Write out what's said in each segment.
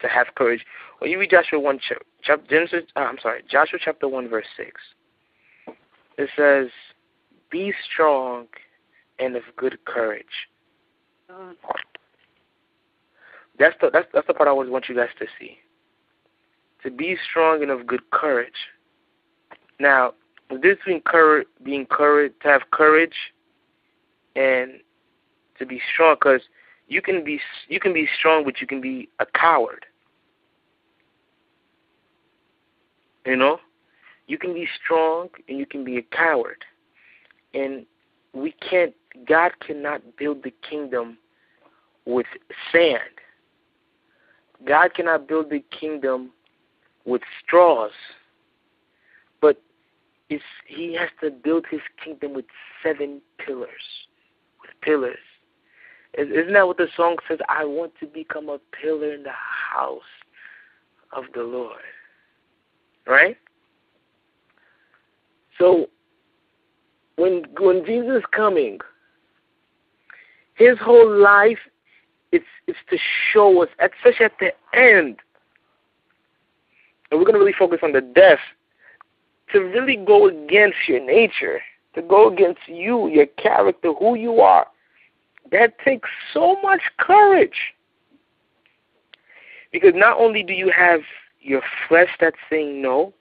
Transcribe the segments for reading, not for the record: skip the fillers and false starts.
to have courage. When you read Joshua Joshua chapter 1 verse 6, it says, "Be strong and of good courage." That's the part I always want you guys to see. To be strong and of good courage. Now, the difference between to have courage, and to be strong, because you can be strong, but you can be a coward. You know, you can be strong and you can be a coward, and God cannot build the kingdom with sand. God cannot build the kingdom with straws, but He has to build His kingdom with 7 pillars. With pillars. Isn't that what the song says? I want to become a pillar in the house of the Lord. Right? So, when Jesus is coming, His whole life, it's to show us, especially at the end, and we're going to really focus on the death, to really go against your nature, to go against you, your character, who you are. That takes so much courage. Because not only do you have your flesh that's saying no,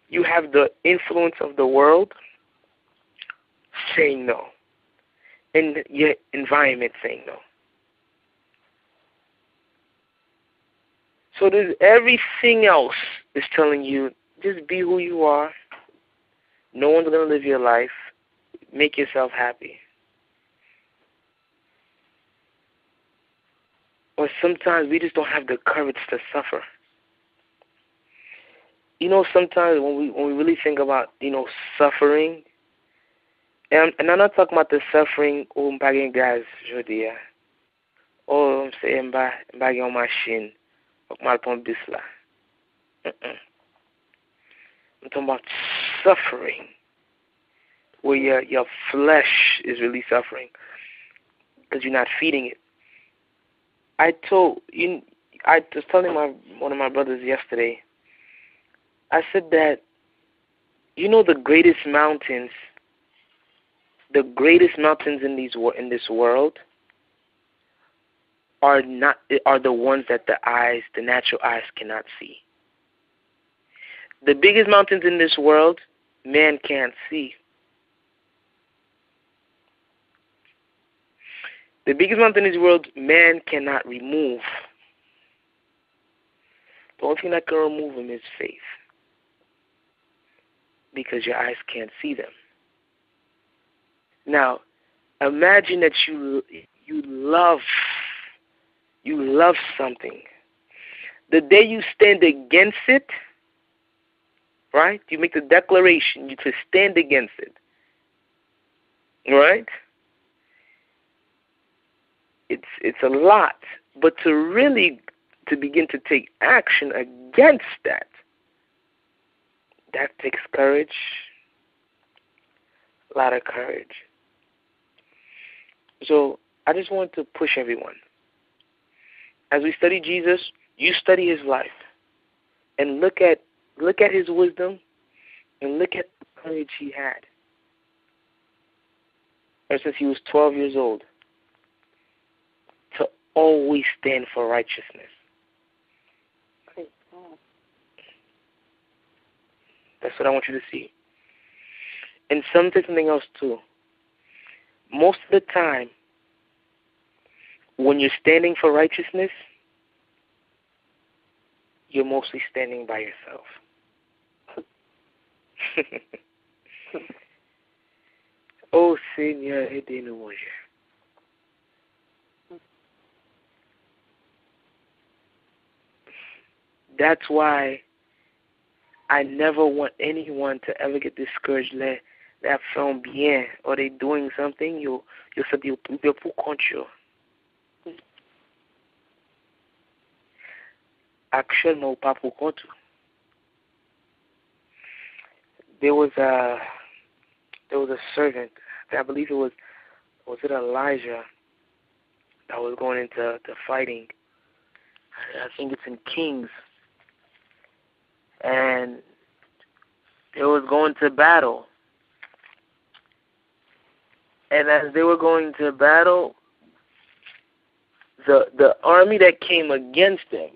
you have the influence of the world saying no, and your environment saying no. So there's everything else is telling you, just be who you are. No one's going to live your life. Make yourself happy. Or sometimes we just don't have the courage to suffer. You know, sometimes when we really think about, suffering, and I'm not talking about the suffering, guys, jodia, I'm saying, on machine, I'm talking about suffering, where your flesh is really suffering because you're not feeding it. I was telling one of my brothers yesterday, I said that, the greatest mountains in this world are the ones that the natural eyes cannot see. The biggest mountains in this world, man can't see. The biggest mountain in this world, man cannot remove. The only thing that can remove them is faith. Because your eyes can't see them. Now, imagine that you love something. The day you stand against it, right? You make the declaration to stand against it. Right? It's a lot. But to begin to take action against that takes courage. A lot of courage. So I just want to push everyone. As we study Jesus, you study His life. And look at His wisdom, and look at the courage He had. Ever since He was 12 years old, to always stand for righteousness. That's what I want you to see. And something else too. Most of the time, when you're standing for righteousness, you're mostly standing by yourself. Oh, Seigneur, aidez-nous, That's why I never want anyone to ever get discouraged. They're feeling bien, or they're doing something, you'll say, you're pour contre you. Actuellement, pas pour contre. There was a servant, I believe was it Elijah, that was going into fighting. I think it's in Kings, and they was going to battle. And as they were going to battle, the army that came against them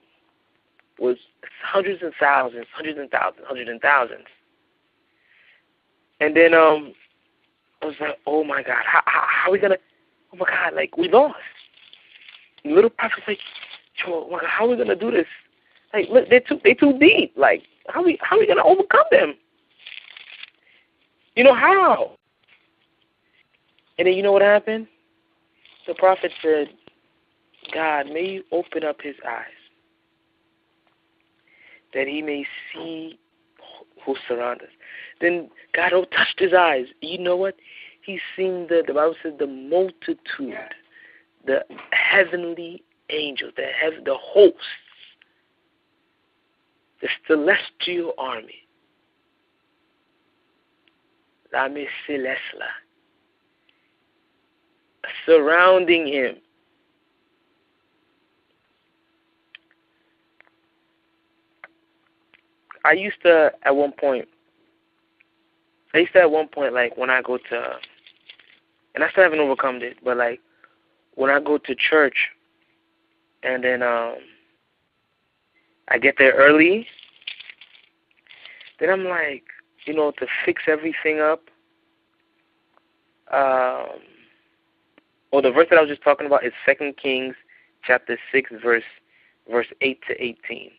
was hundreds and thousands, hundreds and thousands, hundreds and thousands. And then I was like, oh my God, how are we gonna? Oh my God, like we lost. And little prophet's like, oh my God, how are we gonna do this? Like, look, they too deep. Like, how we gonna overcome them? You know how? And then you know what happened? The prophet said, God, may you open up his eyes that he may see who surround us. Then God touched his eyes. You know what? He's seen the Bible says the multitude, the heavenly angels, the hosts, the celestial army. L'armée céleste là, surrounding him. I used to at one point, like when I go to, and I still haven't overcome it, but like when I go to church and then I get there early, then I'm like, you know, to fix everything up. The verse that I was just talking about is 2 Kings chapter 6, verse 8 to 18.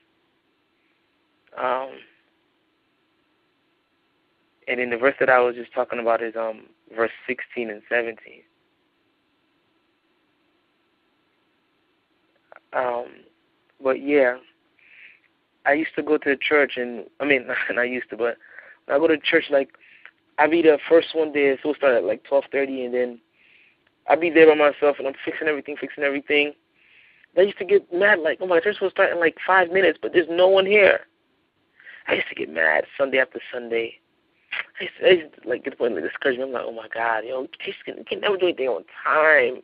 And then the verse that I was just talking about is verse 16 and 17. But yeah, I used to go to church, and I mean, not used to, but when I go to church, like I be the first one there. So start at like 12:30, and then I be there by myself, and I'm fixing everything. I used to get mad, like, oh my, church will start in like 5 minutes, but there's no one here. I used to get mad Sunday after Sunday. I used to like get the point of discouragement. I'm like, oh my God, you can never do anything on time.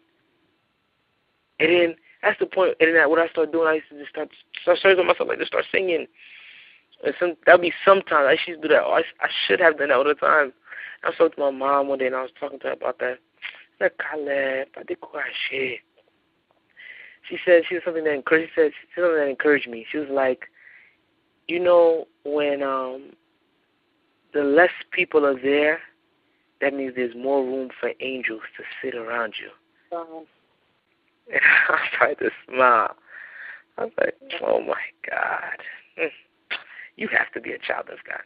And then that's the point. And then what I started doing, I used to just start searching myself, like just start singing. And that'd be sometimes. I used to do that. I should have done that all the time. I was talking to my mom one day, and I was talking to her about that. Like, Caleb, pas découragé. She said something that encouraged me. She was like, you know, when the less people are there, that means there's more room for angels to sit around you. And I tried to smile. I was like, oh my God. You have to be a child of God.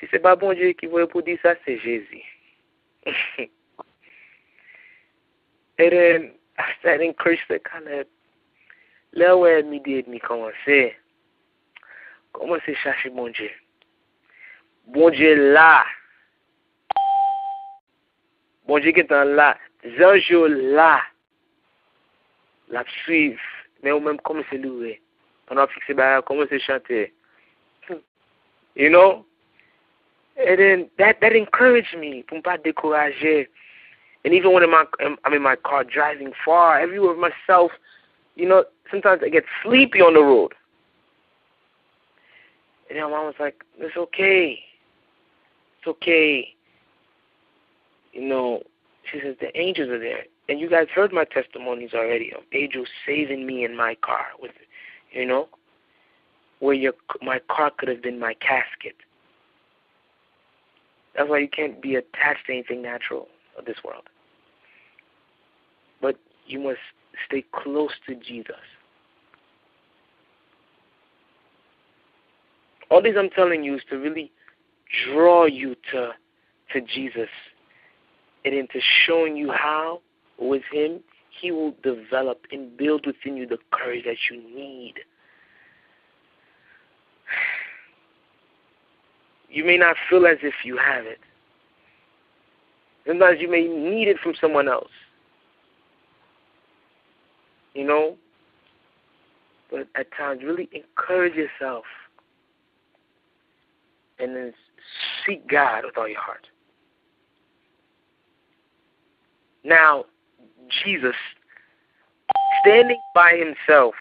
Si c'est pas bon Dieu qui veut pour dire ça, c'est Jésus. And then I started encouraging the Caleb. Là où elle m'a commencé à chercher bon Dieu. Bon Dieu là. Bon Dieu qui est là. Anges là. La suivre. Mais ou même comment c'est loué. On a fixé comment c'est chanter. You know? And then that encouraged me. Pour ne pas décourager. And even when I'm in my car driving far, everywhere with myself, you know, sometimes I get sleepy on the road. And then my mom was like, it's okay. It's okay. You know, she says, the angels are there. And you guys heard my testimonies already of angels saving me in my car, with, you know, where my car could have been my casket. That's why you can't be attached to anything natural of this world. But you must stay close to Jesus. All this I'm telling you is to really draw you to Jesus, and into showing you how, with him, he will develop and build within you the courage that you need. You may not feel as if you have it. Sometimes you may need it from someone else. You know? But at times, really encourage yourself. And then seek God with all your heart. Now, Jesus, standing by himself,